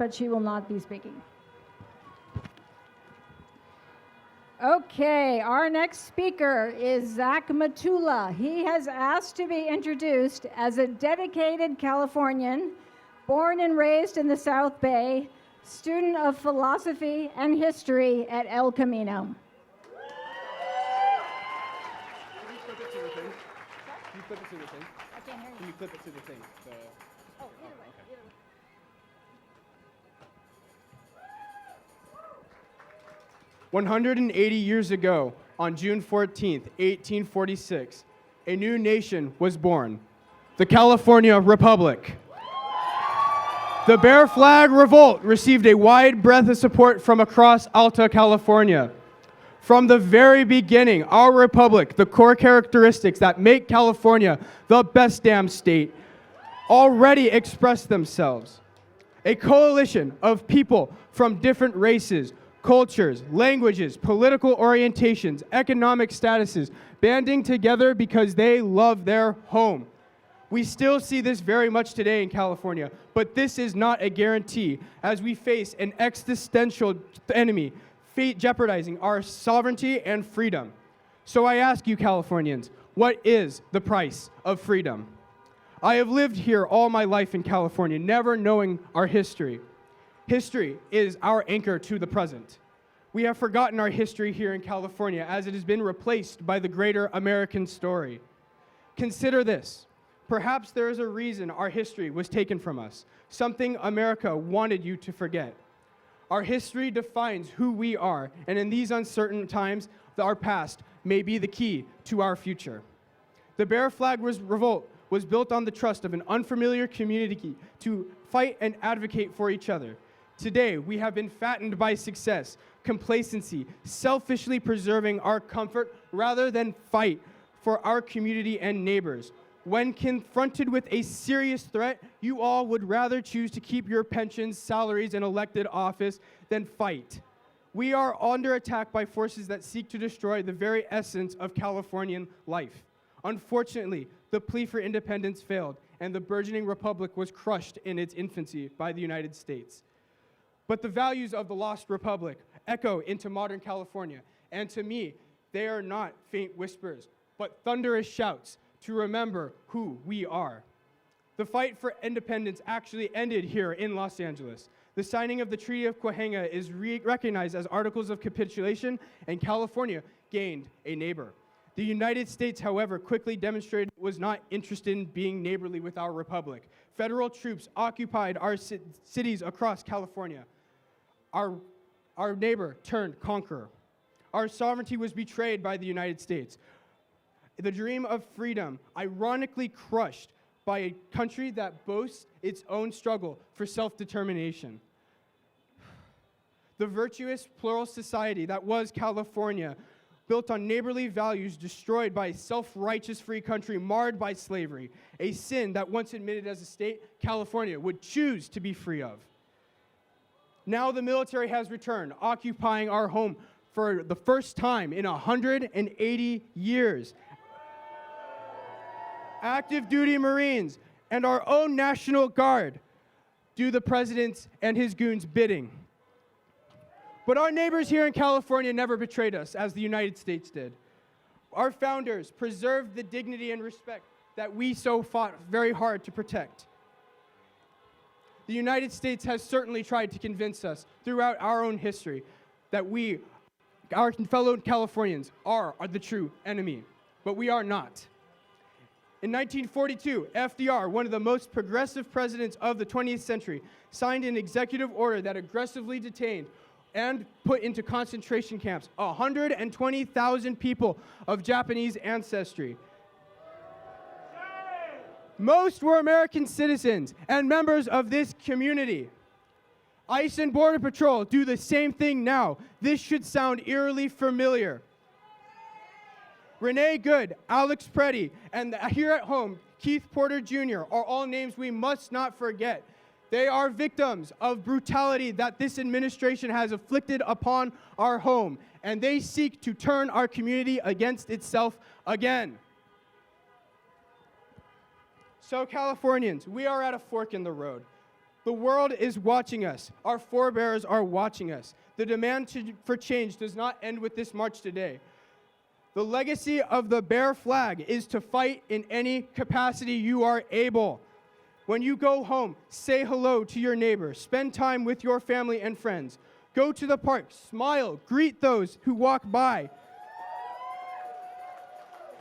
but she will not be speaking. Okay, our next speaker is Zach Matula. He has asked to be introduced as a dedicated Californian, born and raised in the South Bay, student of philosophy and history at El Camino. Can you clip it to the thing? Can you clip it to the thing? I can't hear you. Can you clip it to the thing? Oh, either way. Okay. Either way. 180 years ago, on June 14th, 1846, a new nation was born, the California Republic. The Bear Flag Revolt received a wide breadth of support from across Alta California. From the very beginning, our republic, the core characteristics that make California the best damn state, already expressed themselves. A coalition of people from different races, cultures, languages, political orientations, economic statuses, banding together because they love their home. We still see this very much today in California, but this is not a guarantee as we face an existential enemy jeopardizing our sovereignty and freedom. So I ask you, Californians, what is the price of freedom? I have lived here all my life in California, never knowing our history. History is our anchor to the present. We have forgotten our history here in California as it has been replaced by the greater American story. Consider this. Perhaps there is a reason our history was taken from us, something America wanted you to forget. Our history defines who we are, and in these uncertain times, our past may be the key to our future. The Bear Flag Revolt was built on the trust of an unfamiliar community to fight and advocate for each other. Today, we have been fattened by success, complacency, selfishly preserving our comfort rather than fight for our community and neighbors. When confronted with a serious threat, you all would rather choose to keep your pensions, salaries, and elected office than fight. We are under attack by forces that seek to destroy the very essence of Californian life. Unfortunately, the plea for independence failed, and the burgeoning republic was crushed in its infancy by the United States. But the values of the lost republic echo into modern California, and to me, they are not faint whispers, but thunderous shouts to remember who we are. The fight for independence actually ended here in Los Angeles. The signing of the Treaty of Cahuenga is recognized as articles of capitulation, and California gained a neighbor. The United States, however, quickly demonstrated it was not interested in being neighborly with our republic. Federal troops occupied our cities across California. Our neighbor turned conqueror. Our sovereignty was betrayed by the United States. The dream of freedom, ironically crushed by a country that boasts its own struggle for self-determination. The virtuous, plural society that was California, built on neighborly values, destroyed by a self-righteous free country marred by slavery, a sin that once admitted as a state, California would choose to be free of. Now the military has returned, occupying our home for the first time in 180 years. Active duty Marines and our own National Guard do the president's and his goons' bidding. But our neighbors here in California never betrayed us, as the United States did. Our founders preserved the dignity and respect that we so fought very hard to protect. The United States has certainly tried to convince us throughout our own history that we, our fellow Californians, are the true enemy, but we are not. In 1942, FDR, one of the most progressive presidents of the 20th century, signed an executive order that aggressively detained and put into concentration camps 120,000 people of Japanese ancestry. Most were American citizens and members of this community. ICE and Border Patrol do the same thing now. This should sound eerily familiar. Renee Good, Alex Preddy, and here at home, Keith Porter Jr. are all names we must not forget. They are victims of brutality that this administration has inflicted upon our home, and they seek to turn our community against itself again. So Californians, we are at a fork in the road. The world is watching us. Our forebears are watching us. The demand for change does not end with this march today. The legacy of the Bear flag is to fight in any capacity you are able. When you go home, say hello to your neighbor. Spend time with your family and friends. Go to the park, smile, greet those who walk by.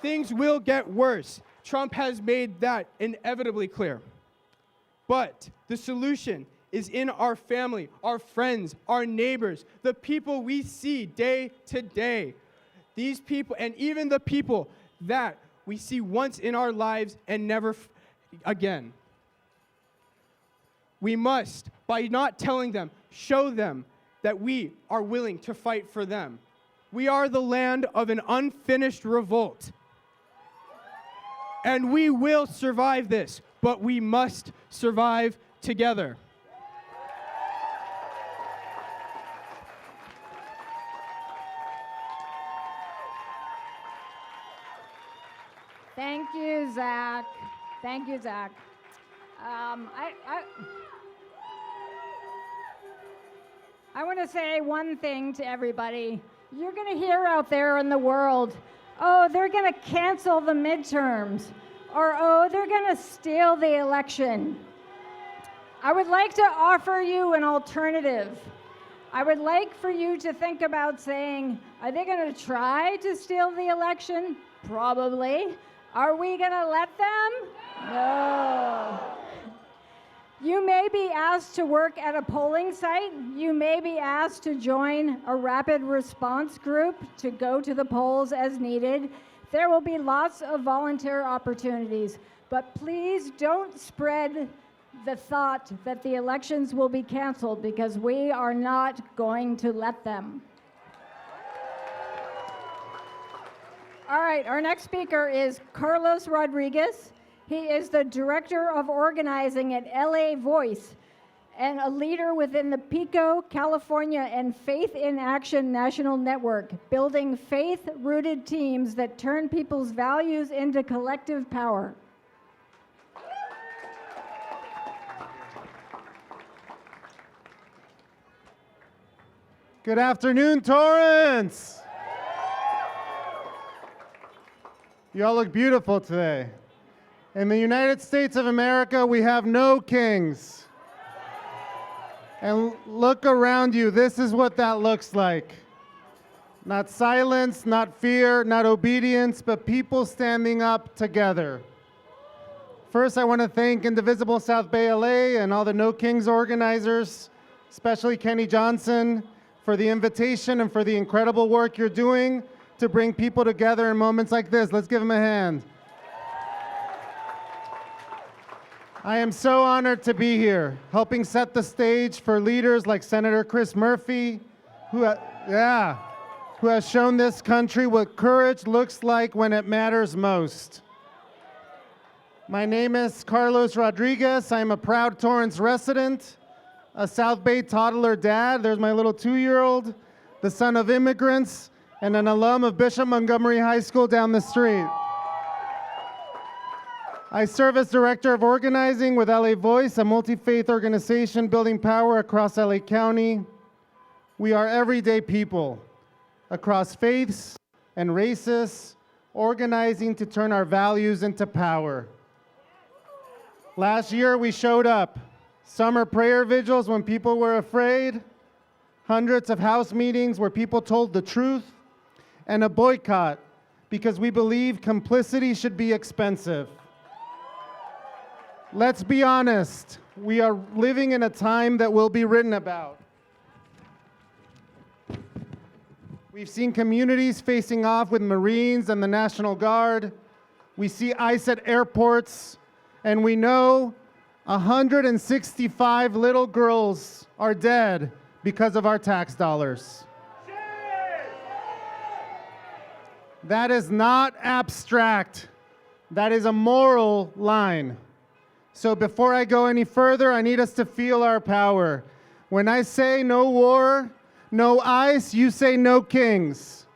Things will get worse. Trump has made that inevitably clear. But the solution is in our family, our friends, our neighbors, the people we see day to day. These people, and even the people that we see once in our lives and never again. We must, by not telling them, show them that we are willing to fight for them. We are the land of an unfinished revolt. And we will survive this, but we must survive together. Thank you, Zach. Thank you, Zach. I want to say one thing to everybody. You're going to hear out there in the world, oh, they're going to cancel the midterms, or oh, they're going to steal the election. I would like to offer you an alternative. I would like for you to think about saying, are they going to try to steal the election? Probably. Are we going to let them? No. You may be asked to work at a polling site. You may be asked to join a rapid response group to go to the polls as needed. There will be lots of volunteer opportunities, but please don't spread the thought that the elections will be canceled, because we are not going to let them. All right, our next speaker is Carlos Rodriguez. He is the Director of Organizing at LA Voice and a leader within the Pico, California, and Faith in Action National Network, building faith-rooted teams that turn people's values into collective power. Good afternoon, Torrance. You all look beautiful today. In the United States of America, we have no kings. And look around you. This is what that looks like. Not silence, not fear, not obedience, but people standing up together. First, I want to thank Indivisible South Bay LA and all the No Kings organizers, especially Kenny Johnson, for the invitation and for the incredible work you're doing to bring people together in moments like this. Let's give them a hand. I am so honored to be here, helping set the stage for leaders like Senator Chris Murphy, who has shown this country what courage looks like when it matters most. My name is Carlos Rodriguez. I'm a proud Torrance resident, a South Bay toddler dad. There's my little 2-year-old, the son of immigrants, and an alum of Bishop Montgomery High School down the street. I serve as Director of Organizing with LA Voice, a multi-faith organization building power across LA County. We are everyday people across faiths and races, organizing to turn our values into power. Last year, we showed up. Summer prayer vigils when people were afraid, hundreds of house meetings where people told the truth, and a boycott because we believe complicity should be expensive. Let's be honest, we are living in a time that will be written about. We've seen communities facing off with Marines and the National Guard. We see ICE at airports, and we know 165 little girls are dead because of our tax dollars. That is not abstract. That is a moral line. So before I go any further, I need us to feel our power. When I say no war, no ICE, you say no kings.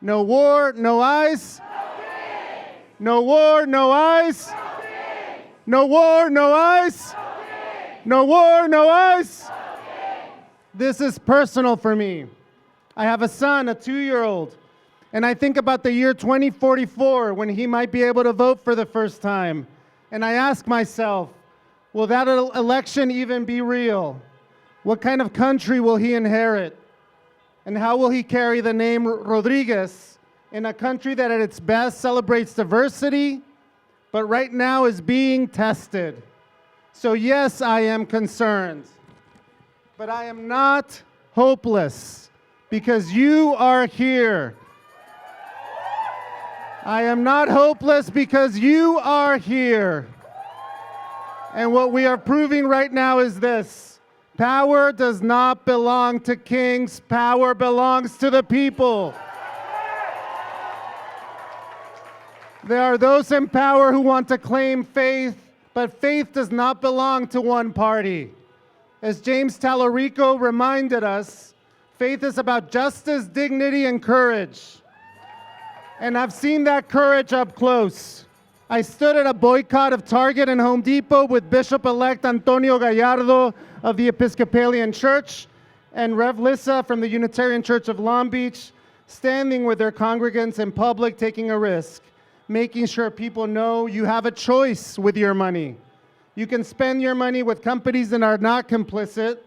No war, no ICE. No kings. No war, no ICE. No kings. No war, no ICE. No kings. No war, no ice. This is personal for me. I have a son, a 2-year-old, and I think about the year 2044 when he might be able to vote for the first time. And I ask myself, will that election even be real? What kind of country will he inherit? And how will he carry the name Rodriguez in a country that at its best celebrates diversity, but right now is being tested? So yes, I am concerned, but I am not hopeless because you are here. I am not hopeless because you are here. And what we are proving right now is this: power does not belong to kings, power belongs to the people. There are those in power who want to claim faith, but faith does not belong to one party. As James Tallarico reminded us, faith is about justice, dignity, and courage. And I've seen that courage up close. I stood at a boycott of Target and Home Depot with Bishop-elect Antonio Gallardo of the Episcopalian Church and Rev. Lissa from the Unitarian Church of Long Beach, standing with their congregants in public, taking a risk, making sure people know you have a choice with your money. You can spend your money with companies that are not complicit,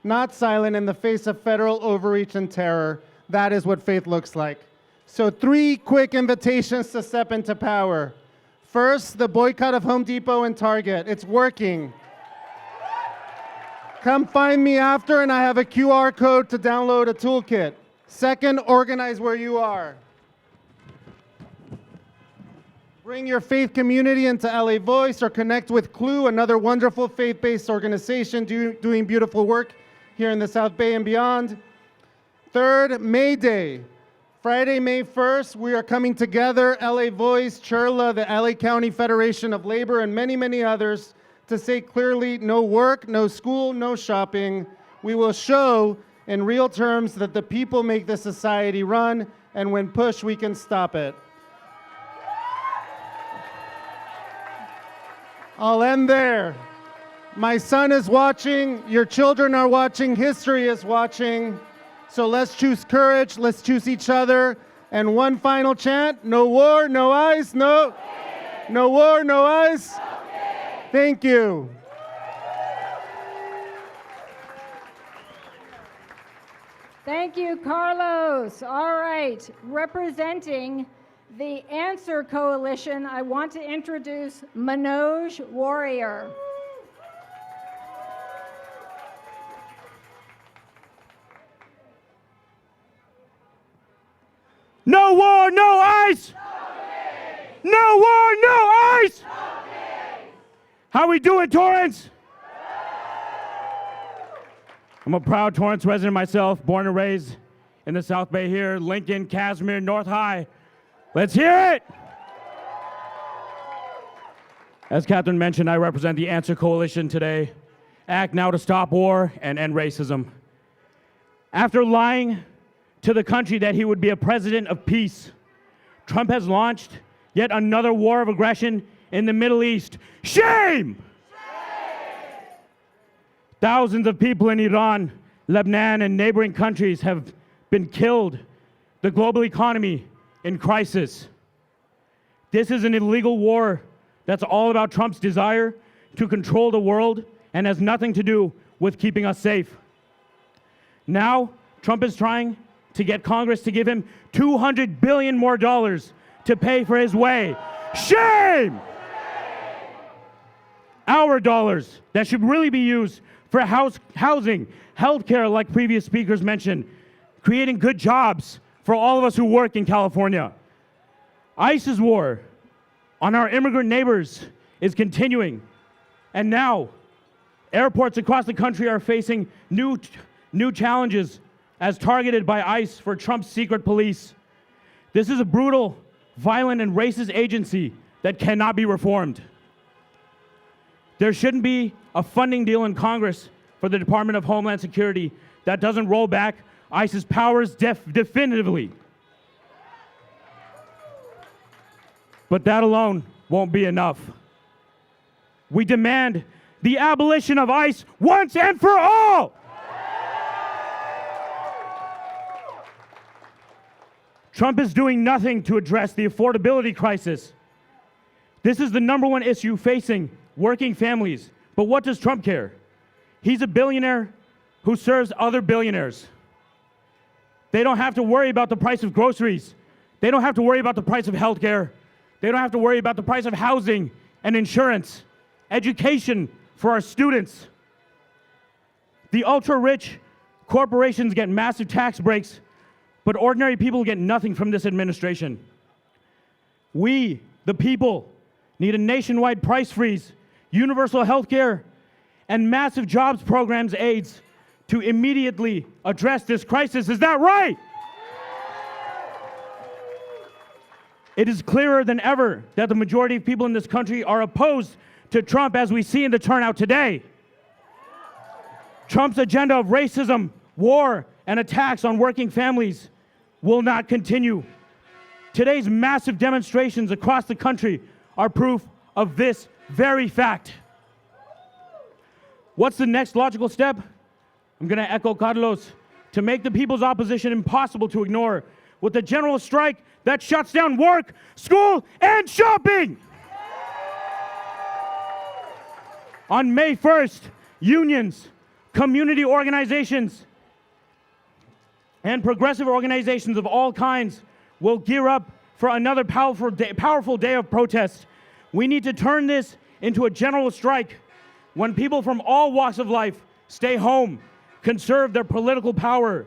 not silent in the face of federal overreach and terror. That is what faith looks like. So 3 quick invitations to step into power. First, the boycott of Home Depot and Target. It's working. Come find me after, and I have a QR code to download a toolkit. Second, organize where you are. Bring your faith community into LA Voice or connect with Clue, another wonderful faith-based organization doing beautiful work here in the South Bay and beyond. Third, May Day. Friday, May 1st, we are coming together, LA Voice, CHIRLA, the LA County Federation of Labor, and many, many others, to say clearly, no work, no school, no shopping. We will show in real terms that the people make the society run, and when pushed, we can stop it. I'll end there. My son is watching, your children are watching, history is watching. So let's choose courage, let's choose each other. And one final chant: no war, no ice, no war, no ice. Thank you. Thank you, Carlos. All right, representing the A.N.S.W.E.R Coalition, I want to introduce Manoj, Warrior. No war, no ice! No war, no ice! How we doing, Torrance? I'm a proud Torrance resident myself, born and raised in the South Bay here, Lincoln, Casimir, North High. Let's hear it! As Catherine mentioned, I represent the A.N.S.W.E.R Coalition today. Act now to stop war and end racism. After lying to the country that he would be a president of peace, Trump has launched yet another war of aggression in the Middle East. Shame! Thousands of people in Iran, Lebanon, and neighboring countries have been killed. The global economy in crisis. This is an illegal war that's all about Trump's desire to control the world and has nothing to do with keeping us safe. Now, Trump is trying to get Congress to give him $200 billion more to pay for his way. Shame! Our dollars that should really be used for housing, healthcare, like previous speakers mentioned, creating good jobs for all of us who work in California. ICE's war on our immigrant neighbors is continuing, and now airports across the country are facing new challenges as targeted by ICE for Trump's secret police. This is a brutal, violent, and racist agency that cannot be reformed. There shouldn't be a funding deal in Congress for the Department of Homeland Security that doesn't roll back ICE's powers definitively. But that alone won't be enough. We demand the abolition of ICE once and for all. Trump is doing nothing to address the affordability crisis. This is the #1 issue facing working families. But what does Trump care? He's a billionaire who serves other billionaires. They don't have to worry about the price of groceries. They don't have to worry about the price of healthcare. They don't have to worry about the price of housing and insurance, education for our students. The ultra-rich corporations get massive tax breaks, but ordinary people get nothing from this administration. We, the people, need a nationwide price freeze, universal health care, and massive jobs programs aids to immediately address this crisis. Is that right? It is clearer than ever that the majority of people in this country are opposed to Trump, as we see in the turnout today. Trump's agenda of racism, war, and attacks on working families will not continue. Today's massive demonstrations across the country are proof of this very fact. What's the next logical step? I'm going to echo Carlos. To make the people's opposition impossible to ignore, with a general strike that shuts down work, school, and shopping. On May 1st, unions, community organizations, and progressive organizations of all kinds will gear up for another powerful day of protest. We need to turn this into a general strike when people from all walks of life stay home, conserve their political power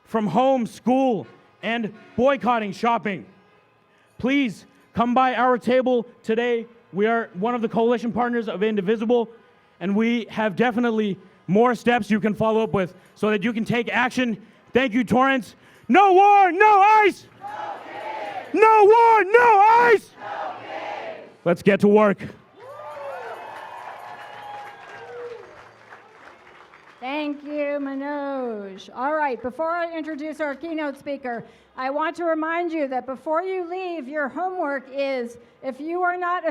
from home, school, and boycotting shopping. Please come by our table today. We are one of the coalition partners of Indivisible, and we have definitely more steps you can follow up with so that you can take action. Thank you, Torrance. No war, no ICE! No peace! No war, no ICE! No peace! Let's get to work. Thank you, Manoj. All right, before I introduce our keynote speaker, I want to remind you that before you leave, your homework is, if you are not